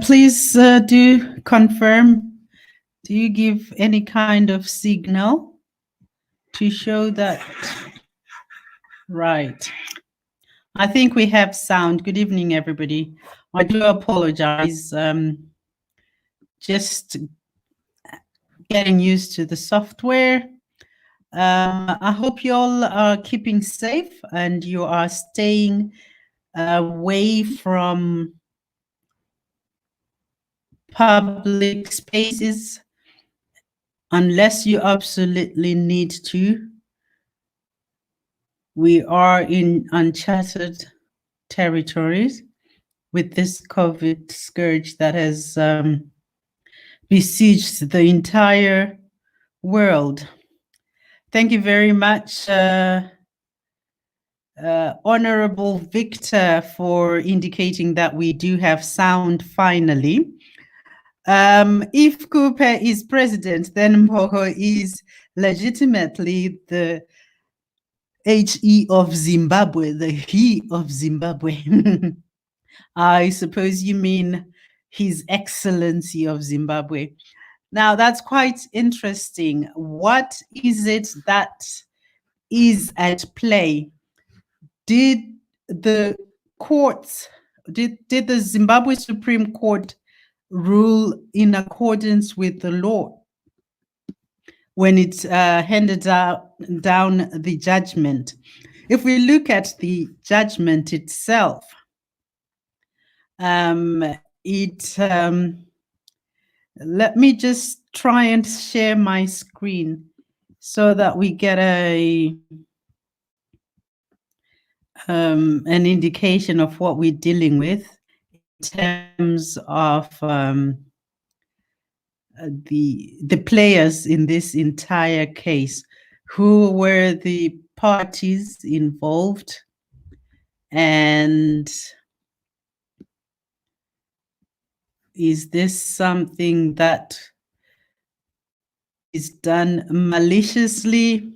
Please do confirm. Do you give any kind of signal to show that? Right. I think we have sound. Good evening, everybody. I do apologize. Just getting used to the software. I hope you all are keeping safe and you are staying away from public spaces unless you absolutely need to. We are in uncharted territories with this COVID scourge that has besieged the entire world. Thank you very much, Honorable Victor, for indicating that we do have sound finally. If Khupe is president, then Mpoho is legitimately the HE of Zimbabwe, the he of Zimbabwe. I suppose you mean His Excellency of Zimbabwe. Now, that's quite interesting. What is it that is at play? Did the courts, did the Zimbabwe Supreme Court rule in accordance with the law when it handed down the judgment? If we look at the judgment itself, let me just try and share my screen so that we get an indication of what we're dealing with in terms of the players in this entire case. Who were the parties involved, and is this something that is done maliciously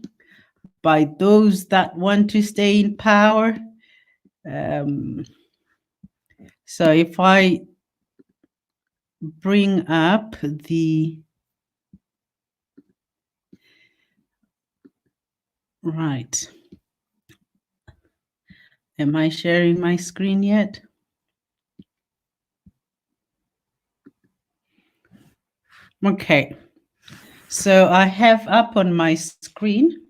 by those that want to stay in power? So if I bring up the right, am I sharing my screen yet? Okay, so I have up on my screen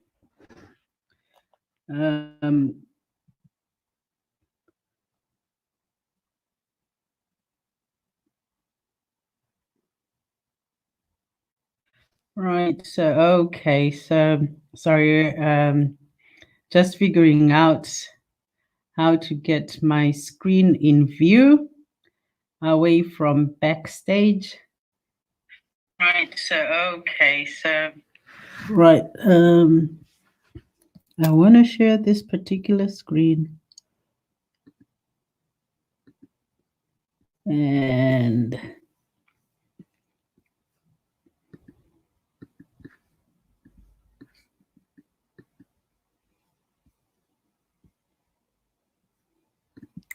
right, so okay, so sorry, just figuring out how to get my screen in view away from backstage. Right, so okay, so right, I want to share this particular screen. And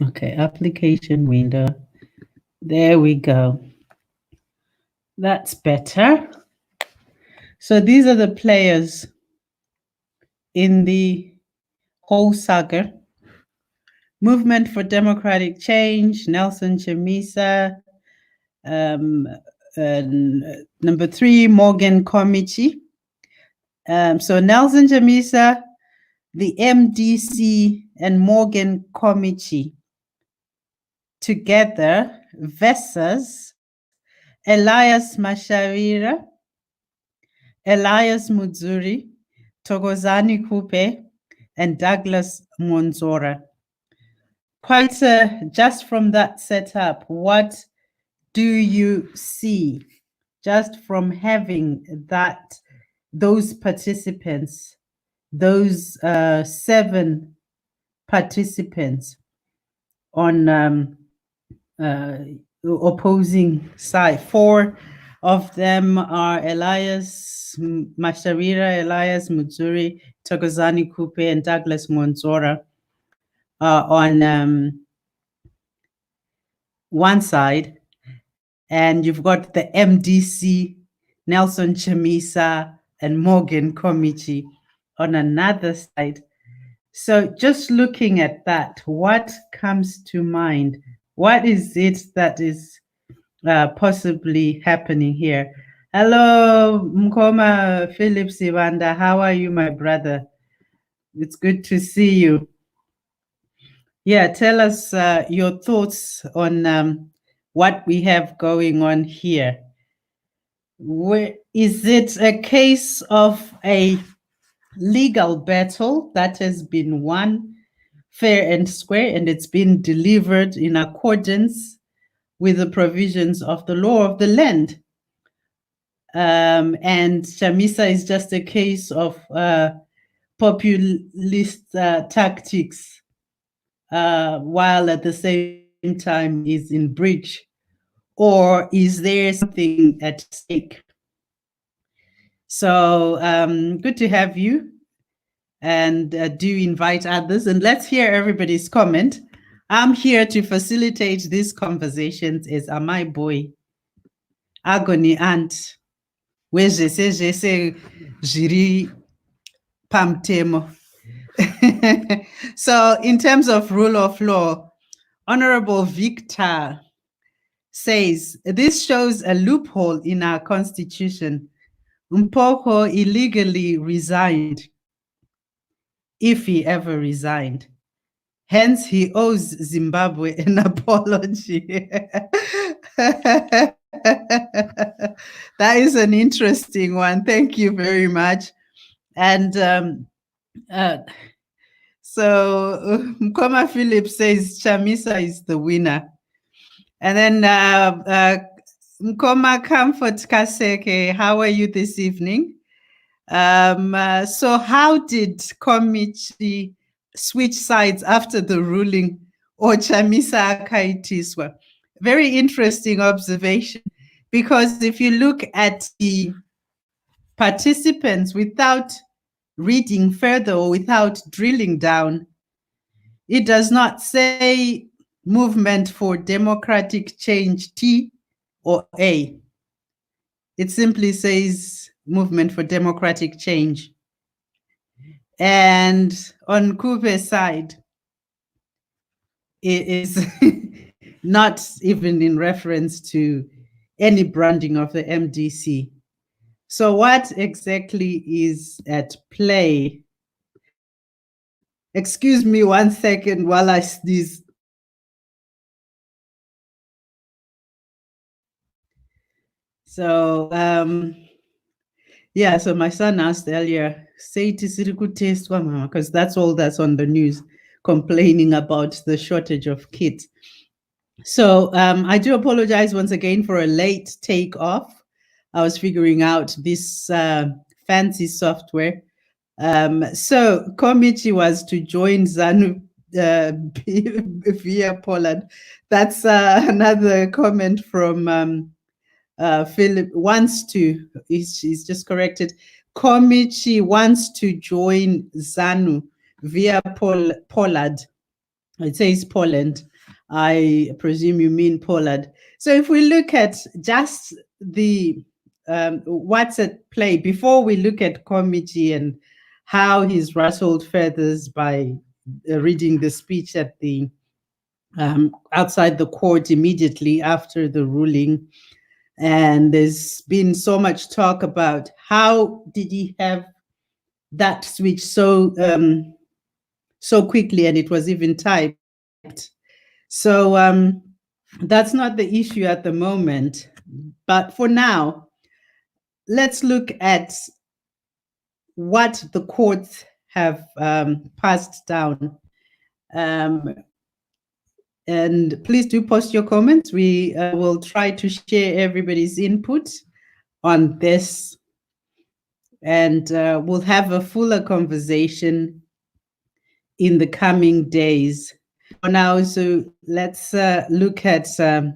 okay, application window. There we go. That's better. So these are the players in the whole saga. Movement for Democratic Change, Nelson Chamisa. Number 3, Morgan Committee. So Nelson Chamisa, the MDC, and Morgan Committee together versus Elias Mashavira, Elias Mudzuri, Thokozani Khupe, and Douglas Monzora. Quite just from that setup, what do you see just from having those participants, those 7 participants on opposing side? 4 of them are Elias Mashavira, Elias Mudzuri, Thokozani Khupe, and Douglas Monzora on one side, And you've got the MDC, Nelson Chamisa, and Morgan Komichi on another side. So just looking at that, what comes to mind? What is it that is possibly happening here? Hello, Mkoma Philip Sivanda. How are you, my brother? It's good to see you. Yeah, tell us your thoughts on what we have going on here. Is it a case of a legal battle that has been won fair and square, and it's been delivered in accordance with the provisions of the law of the land? And Chamisa is just a case of populist tactics, while at the same time is in breach? Or is there something at stake? So good to have you, and do invite others, and let's hear everybody's comment. I'm here to facilitate these conversations as Amai Boy, Agony Aunt, Jiri Pamtemo. So in terms of rule of law, Honorable Victor says, this shows a loophole in our constitution. Mpoko illegally resigned, if he ever resigned. Hence, he owes Zimbabwe an apology. That is an interesting one. Thank you very much. And so Mkoma Philip says Chamisa is the winner. And then Mkoma Comfort Kaseke, how are you this evening? So how did Komichi switch sides after the ruling, or Chamisa akaitiswa? Very interesting observation, because if you look at the participants without reading further or without drilling down, it does not say Movement for Democratic Change T or A. It simply says Movement for Democratic Change. And on Khupe's side, it is not even in reference to any branding of the MDC. So what exactly is at play? Excuse me 1 second while I sneeze. So yeah, so my son asked earlier, say it is taste, because that's all that's on the news, complaining about the shortage of kits. So I do apologize once again for a late takeoff. I was figuring out this fancy software. So Komichi was to join ZANU via Poland. That's another comment from Philip. Wants to, he's just corrected. Komichi wants to join ZANU via Poland. It says Poland. I presume you mean Poland. So if we look at just the what's at play, before we look at Komichi and how he's rustled feathers by reading the speech at the outside the court immediately after the ruling, and there's been so much talk about how did he have that switch so so quickly, and it was even typed. So that's not the issue at the moment. But for now, let's look at what the courts have passed down. And please do post your comments. We will try to share everybody's input on this, and we'll have a fuller conversation in the coming days. For now, so let's look at,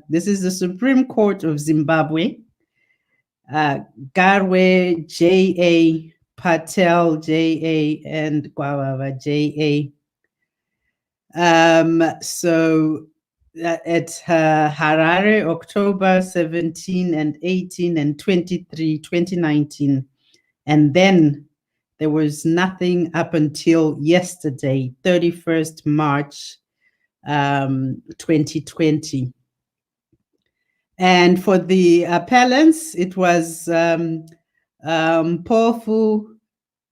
this is the Supreme Court of Zimbabwe. Garwe, J.A., Patel, J.A., and Gwawava, J.A. So at Harare, October 17 and 18 and 23, 2019. And then there was nothing up until yesterday, 31st March 2020. And for the appellants, it was Pofu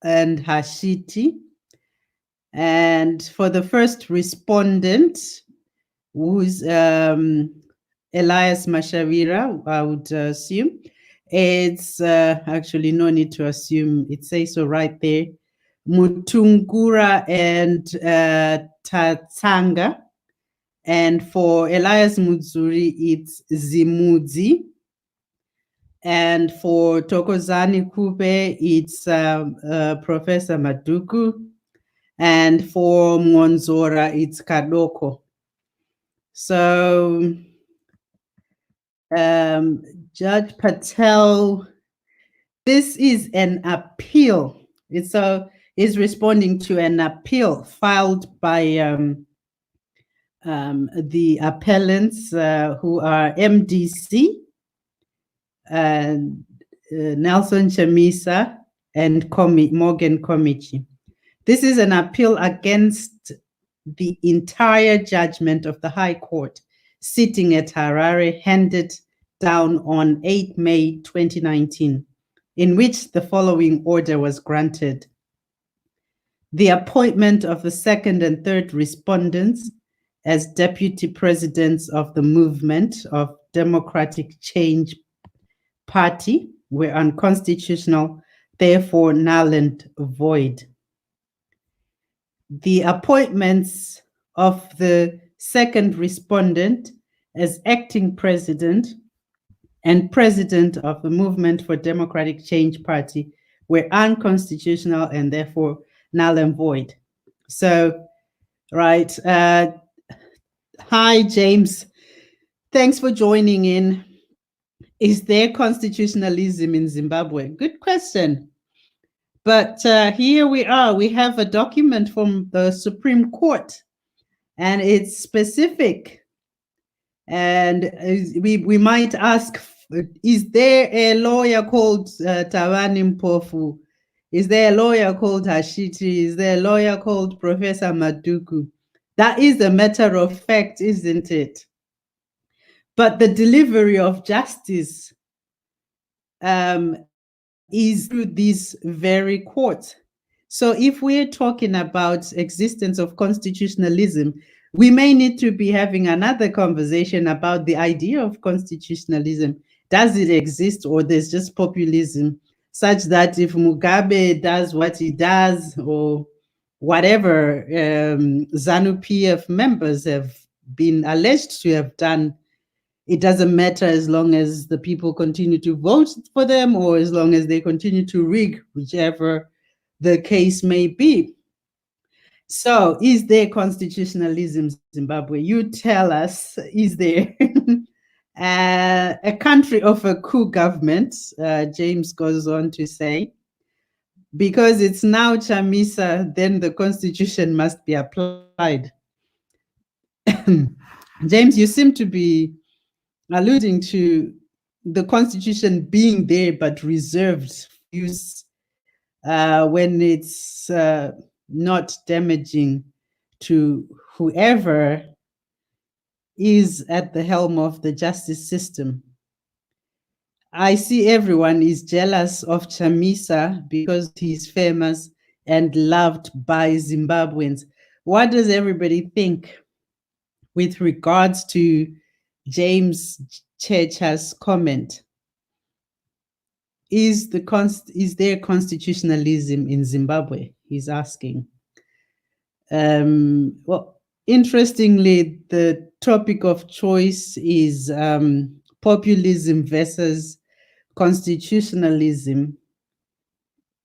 and Hashiti. And for the first respondent, who's Elias Mashavira, I would assume. It's actually no need to assume, it says so right there. Mutungura and Tatsanga. And for Elias Mudzuri, it's Zimudzi. And for Tokozani Khupe, it's Professor Maduku. And for Monzora, it's Kadoko. So Judge Patel, this is an appeal. It's responding to an appeal filed by the appellants who are MDC, Nelson Chamisa, and Morgan Komichi. This is an appeal against the entire judgment of the High Court sitting at Harare, handed down on 8 May 2019, in which the following order was granted. The appointment of the second and third respondents as deputy presidents of the Movement of Democratic Change Party were unconstitutional, therefore null and void. The appointments of the second respondent as acting president and president of the Movement for Democratic Change Party were unconstitutional and therefore null and void. So, right. Hi, James. Thanks for joining in. Is there constitutionalism in Zimbabwe? Good question. But here we are. We have a document from the Supreme Court, and it's specific. And we might ask, is there a lawyer called Tawani Mpofu? Is there a lawyer called Hashiti? Is there a lawyer called Professor Maduku? That is a matter of fact, isn't it? But the delivery of justice is through these very courts. So if we're talking about existence of constitutionalism, we may need to be having another conversation about the idea of constitutionalism. Does it exist, or there's just populism, such that if Mugabe does what he does, or whatever ZANU-PF members have been alleged to have done, it doesn't matter as long as the people continue to vote for them, or as long as they continue to rig, whichever the case may be. So, is there constitutionalism in Zimbabwe? You tell us, is there? A country of a coup government, James goes on to say, because it's now Chamisa, then the constitution must be applied. James, you seem to be alluding to the constitution being there but reserved use when it's not damaging to whoever is at the helm of the justice system. I see everyone is jealous of Chamisa because he's famous and loved by Zimbabweans. What does everybody think with regards to James Checha's comment? Is there constitutionalism in Zimbabwe? He's asking. Well, interestingly, the topic of choice is populism versus constitutionalism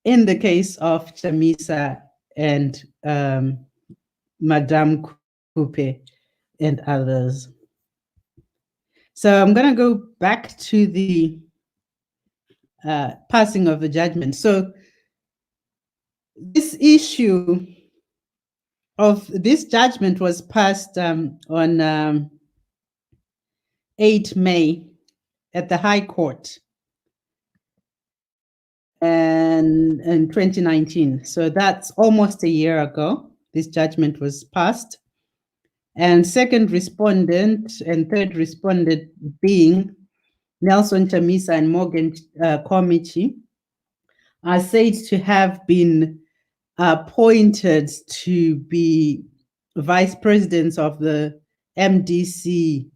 in the case of Chamisa and Madame Khupe and others. So I'm going to go back to the passing of the judgment. So this issue of this judgment was passed on 8 May at the High Court and in 2019. So that's almost a year ago. This judgment was passed. And second respondent and third respondent being Nelson Chamisa and Morgan Komichi are said to have been appointed to be vice presidents of the MDC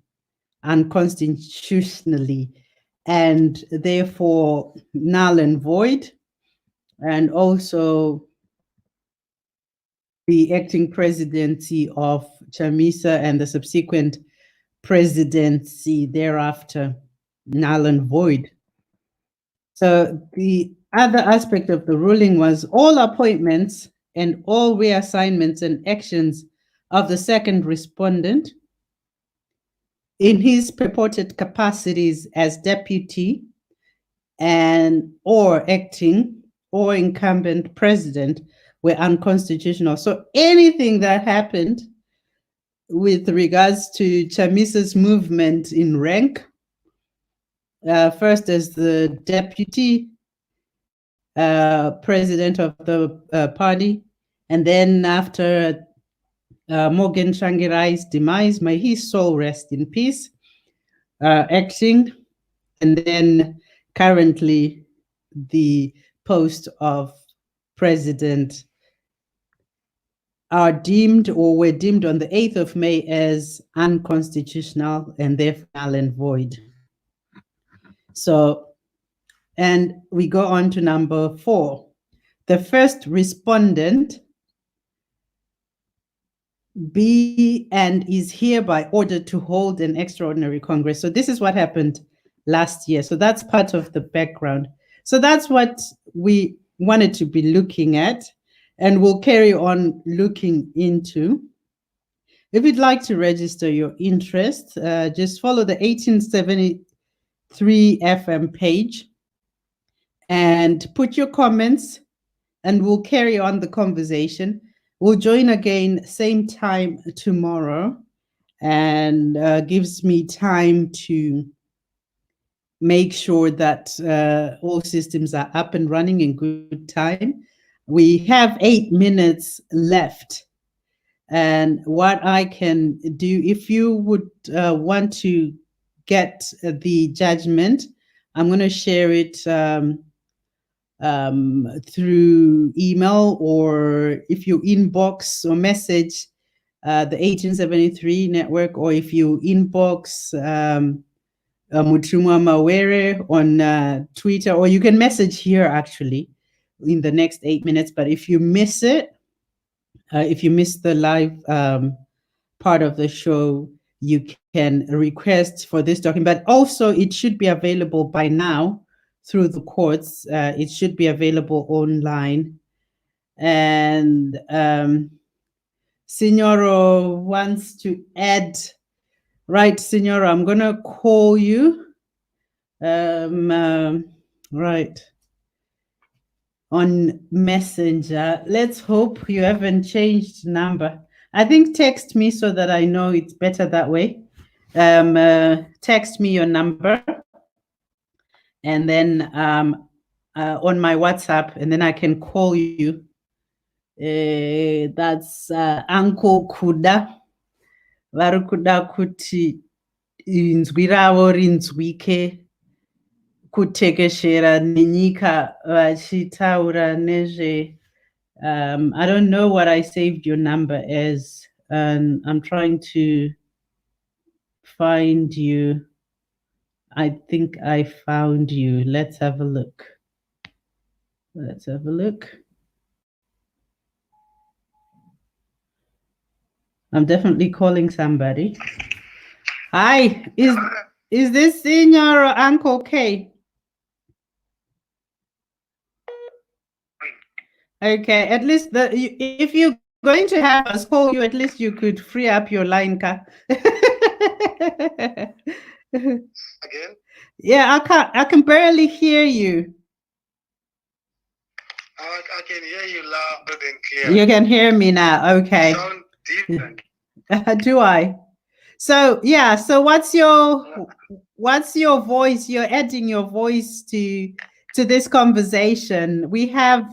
unconstitutionally and therefore null and void, and also the acting presidency of Chamisa and the subsequent presidency thereafter null and void. So the other aspect of the ruling was all appointments and all reassignments and actions of the second respondent in his purported capacities as deputy and or acting or incumbent president were unconstitutional. So anything that happened with regards to Chamisa's movement in rank, first as the deputy president of the party, and then after Morgan Tsvangirai's demise, may his soul rest in peace, acting, and then currently the post of president are deemed or were deemed on the 8th of May as unconstitutional and therefore null and void. So, and we go on to number 4. The first respondent be and is hereby ordered to hold an extraordinary Congress. So this is what happened last year. So that's part of the background. So that's what we wanted to be looking at and we'll carry on looking into. If you'd like to register your interest, just follow the 1873 FM page and put your comments and we'll carry on the conversation. We'll join again same time tomorrow and gives me time to make sure that all systems are up and running in good time. We have 8 minutes left. And what I can do, if you would want to get the judgment, I'm going to share it through email, or if you inbox or message the 1873 network, or if you inbox Mutumwa Mawere on Twitter, or you can message here actually in the next 8 minutes. But if you miss it, if you miss the live part of the show, you can request for this document. But also, it should be available by now through the courts. It should be available online. And Signoro wants to add. Right, Signora, I'm going to call you. Right. On Messenger. Let's hope you haven't changed number. I think text me so that I know it's better that way. Text me your number. And then on my WhatsApp, and then I can call you. That's Uncle Kuda. Varukuda kuti inzwi ravo rinzwike kutekeshera nenyika vachitaura nezve I don't know what I saved your number as, and I'm trying to find you. I think I found you. Let's have a look. Let's have a look. I'm definitely calling somebody. Hi, is this Senior or Uncle K? Okay, at least if you're going to have us call you, at least you could free up your line, Ka. Again? Yeah, I can barely hear you. I can hear you loud and clear. You can hear me now. Okay. You sound different. Do I? So yeah, so what's your voice? You're adding your voice to this conversation. We have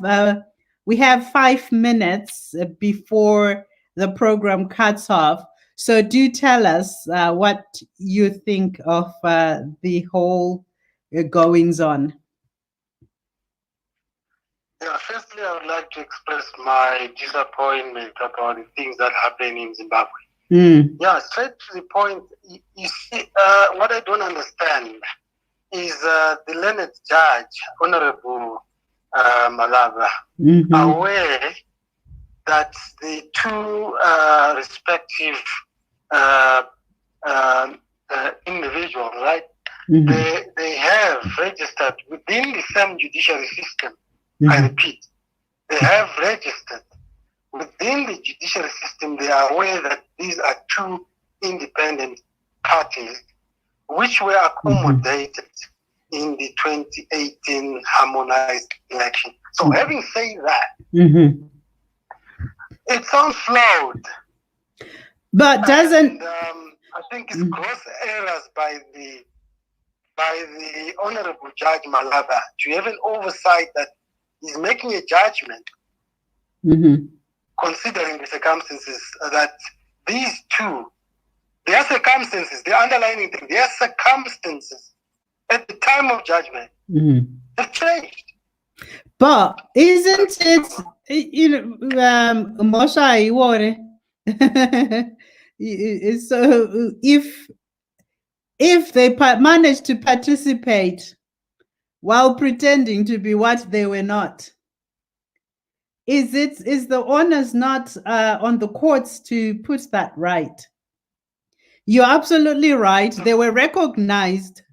5 minutes before the program cuts off. So do tell us what you think of the whole goings on. Yeah, firstly, I would like to express my disappointment about the things that happen in Zimbabwe. Yeah, straight to the point. You see, what I don't understand is the learned judge, Honorable Malaba, aware that the two respective individuals, right, they have registered within the same judiciary system. I repeat, they have registered within the judiciary system. They are aware that these are two independent parties which were accommodated in the 2018 harmonized election. So having said that, it sounds flawed. But doesn't... I think it's gross errors by the Honorable Judge Malaba to have an oversight that he's making a judgment considering the circumstances that these two, their circumstances, the underlying thing, their circumstances at the time of judgment have changed. But isn't it, Mosha Iwore? So if they manage to participate while pretending to be what they were not, is the onus not on the courts to put that right? You're absolutely right. They were recognized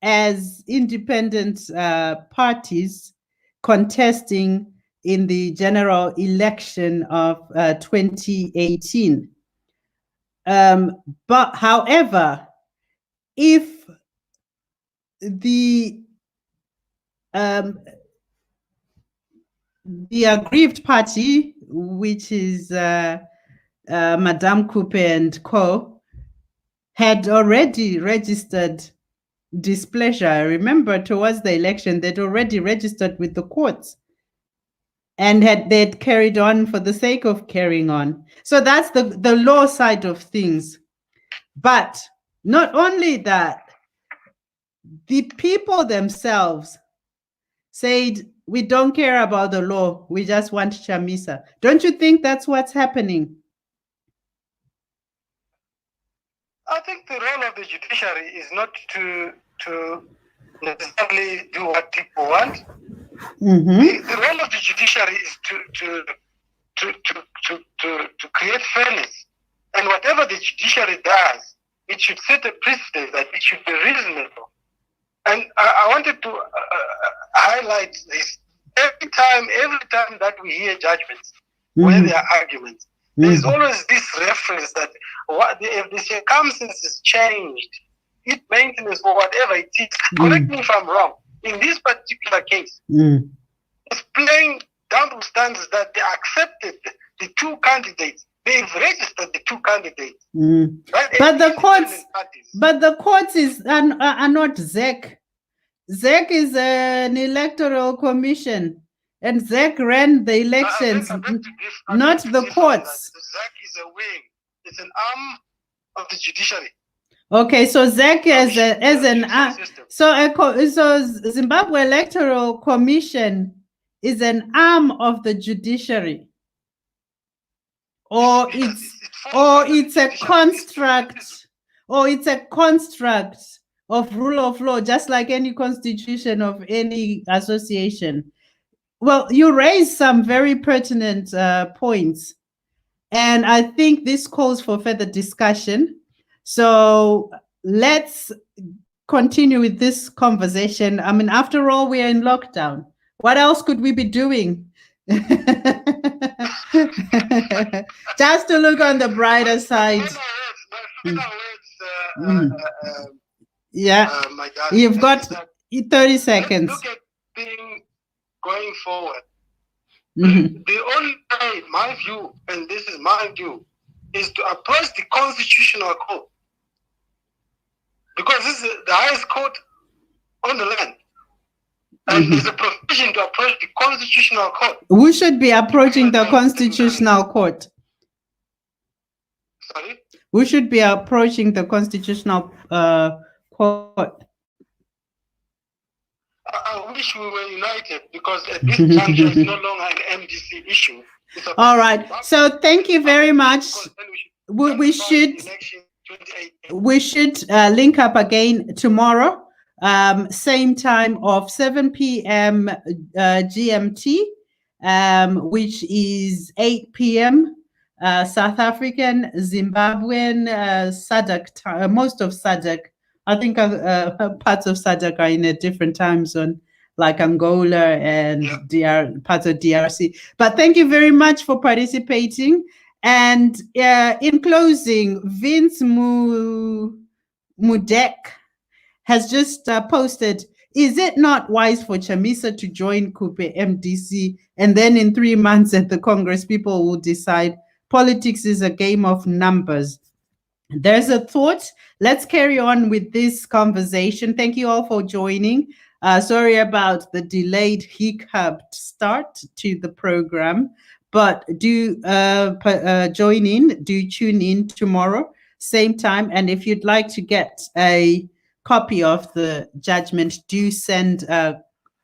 as independent parties contesting in the general election of 2018. But however, if the aggrieved party, which is Madame Khupe and co, had already registered displeasure. Remember, towards the election, they'd already registered with the courts and they'd carried on for the sake of carrying on. So that's the law side of things. But not only that, the people themselves said, we don't care about the law, we just want Chamisa. Don't you think that's what's happening? I think the role of the judiciary is not to necessarily do what people want. The role of the judiciary is to create fairness. And whatever the judiciary does, it should set a precedent that it should be reasonable. And I wanted to highlight this. Every time that we hear judgments, where there are arguments, there is always this reference that if the circumstances changed, it maintenance or whatever it is, correct me if I'm wrong, in this particular case, it's plain double standards that they accepted the two candidates. They've registered the two candidates. Right? But the courts are not ZEC. ZEC is an electoral commission, and ZEC ran the elections, not the courts. ZEC is a wing. It's an arm of the judiciary. Okay, so ZEC as an arm. So Zimbabwe Electoral Commission is an arm of the judiciary, or it's a construct, of rule of law, just like any constitution of any association. Well, you raised some very pertinent points, and I think this calls for further discussion. So let's continue with this conversation. I mean, after all, we are in lockdown. What else could we be doing? Just to look on the brighter side. Yeah, you've got 30 seconds. Look at things going forward. The only way, my view, and this is my view, is to approach the Constitutional Court, because this is the highest court on the land. And there's a provision to approach the Constitutional Court. Who should be approaching the Constitutional Court? Sorry? Who should be approaching the Constitutional Court? I wish we were united, because at this juncture it's no longer an MDC issue. All right. So thank you very much. We should link up again tomorrow, same time of 7 p.m. GMT, which is 8 p.m. South African, Zimbabwean, SADC, most of SADC. I think parts of SADC are in a different time zone, like Angola and parts of DRC. But thank you very much for participating. And in closing, Vince Mudek has just posted, is it not wise for Chamisa to join Khupe MDC, and then in 3 months at the Congress, people will decide? Politics is a game of numbers. There's a thought. Let's carry on with this conversation. Thank you all for joining. Sorry about the delayed hiccup start to the program, but do join in, do tune in tomorrow, same time. And if you'd like to get a copy of the judgment, do send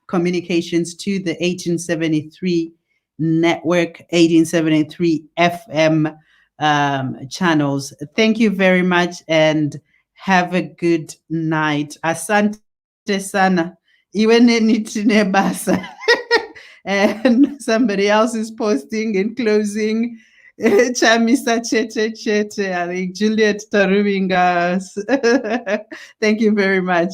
communications to the 1873 network, 1873 FM channels. Thank you very much and have a good night. Asante sana. Iwene nitine basa. And somebody else is posting in closing, Chamisa chete. I think Juliet Tarubingas. Thank you very much.